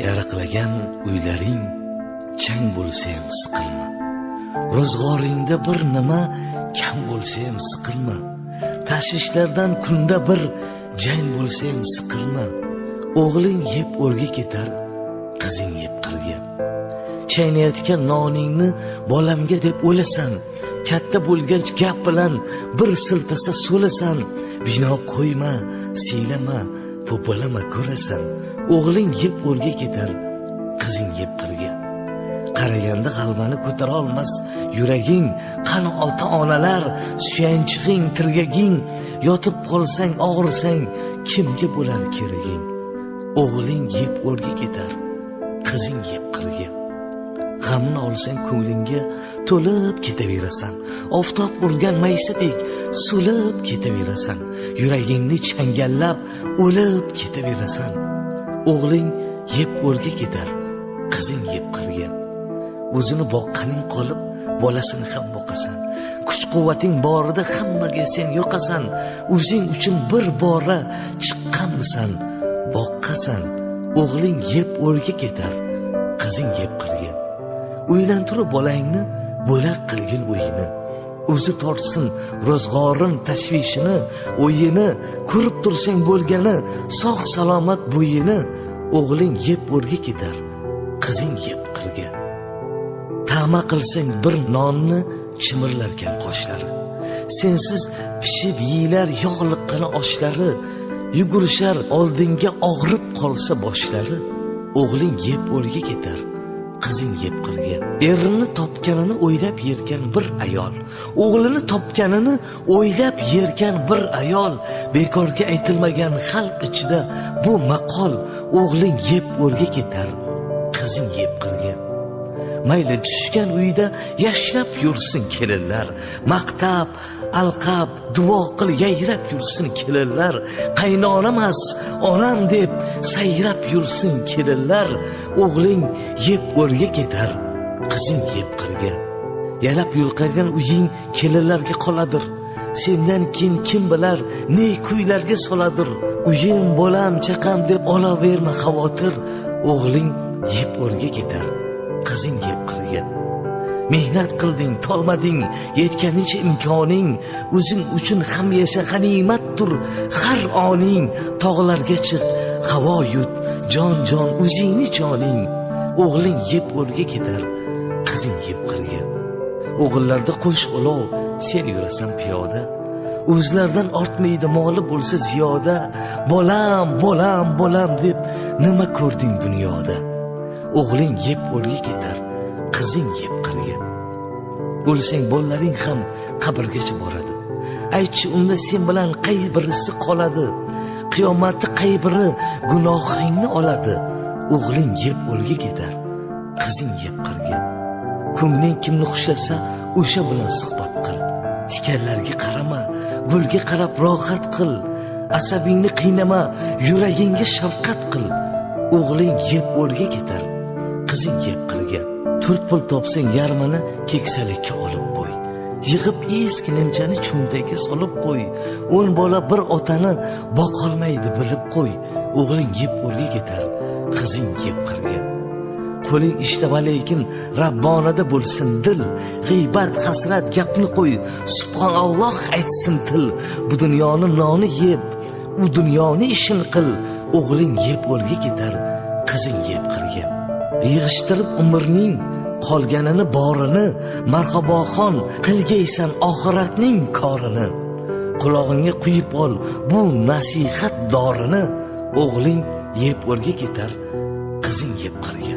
Yaraqlagan uylaring chang bo'lsa ham siqilma. Ro'zg'oringda bir nima kam bo'lsa ham siqilma. Tashvishlardan kunda bir jang bo'lsa ham siqilma. O'g'ling yeb o'rga ketar, qizing yeb qirga. Chaynayotgan noningni bolamga deb o'lasan. Katta bo'lgach gap bilan bir siltasa so'lasan. Bino qo'yma, siylama, po'polama ko'rasan. O'g'ling yeb o'rga ketar, qizing yeb qirga. Qaraganda g'alvani ko'tara olmas yuraging, qani ota-onalar, suyanchig'ing, tirgaging. Yotib qolsang, og'risang, kimga bo'lar keraging? O'g'ling yeb o'rga ketar, qizing yeb qirga. G'amni olsang ko'nglingga to'lib ketaverasan. Oftob urgan maysadek so'lib ketaverasan. Yuragingni changallab o'lib ketaverasan. O'g'ling yeb o'rga ketar, qizing yeb qirga. O'zini boqqaning qolib, bolasini ham boqasan. Kuch-quvvating borida hammaga sen yo'qasan. O'zing uchun bir bora chiqqanmisan, boqqasan. O'g'ling yeb o'rga ketar, qizing yeb qirga. Uylantirib bolangni bo'lak qilgin o'yini. O'zi tortsin ro'zg'orin tashvishini, o'yini. Ko'rib tursang bo'lgani sog' salomat bo'yini. O'g'ling yeb o'rga ketar, qizing yeb qirga. Ta'ma qilsang bir nonni chimirlarkan qoshlari. Sensiz pishib yeylar yog'liqqina oshlari. Yugurishar oldinga og'rib qolsa boshlari. O'g'ling yeb o'rga ketar, qizing yeb qirga. Erini topganini o'ylab yergan bir ayol, o'g'lini topganini o'ylab yergan bir ayol. Bekorga aytilmagan xalq ichida bu maqol. O'g'ling yeb o'rga ketar, qizing yeb qirga. Mayli tushgan uyda yashnab yursin kelinlar. Maqtab, alqab, duo qil yayrab yursin kelinlar. Qaynonamas, onam deb sayrab yursin kelinlar. O'g'ling yeb o'rga ketar, qizing yeb qirga. Yalab yulqagan uying kelinlarga qoladir. Sendan keyin kim bilar ne kuylarga soladir. Uyim, bolam, chaqam deb olaverma xavotir. O'g'ling yeb o'rga ketar, qizing yeb qirga. Mehnat qilding, tolmading, yetganicha imkoning. O'zing uchun ham yasha, g'animatdir har oning. Tog'larga chiq, havo yut, jon o'zingni joning. O'g'ling yeb o'rga ketar, qizing yeb qirga. O'g'illarda qo'sh ulov, sen yurasan piyoda. O'zlardan ortmaydi moli bo'lsa ziyoda. Bolam deb nima ko'rding dunyoda? O'g'ling yeb o'rga ketar, qizing yeb qirga. O'lsang bolalaring ham qabrgacha boradi. Aytchi unda sen bilan qay birisi qoladi? Qiyomatda qay biri gunohingni oladi? O'g'ling yeb o'rga ketar, qizing yeb qirga. Ko'ngling kimni xushlasa, o'sha bilan suhbat qil. Tikanlarga qarama, gulga qarab rohat qil. Asabingni qiynama, yuragingga shafqat qil. O'g'ling yeb o'rga ketar, qizing yeb qirga. 4 pul topsang yarmini keksalikka olib qo'y. Yig'ib eski nimchani cho'ntagiga solib qo'y. 10 bola bir otani boqolmaydi bilib qo'y. O'g'ling yeb o'rga ketar, qizing yeb qirga. Qo'ling ishlab lekin Rabbonada bo'lsin dil. G'iybat, hasrat gapni qo'y. Subhanalloh aytsin til. Bu dunyoni noni yeb, u dunyoni ishini qil. O'g'ling yeb o'rga ketar, qizing yeb qirga. Yig'ishtirib umrning qolganini borini, marhaboxon qilgaysan oxiratning korini. Qulog'ingga quyib ol bu nasihat dorini. O'g'ling yeb o'rga ketar, qizing yeb qirga.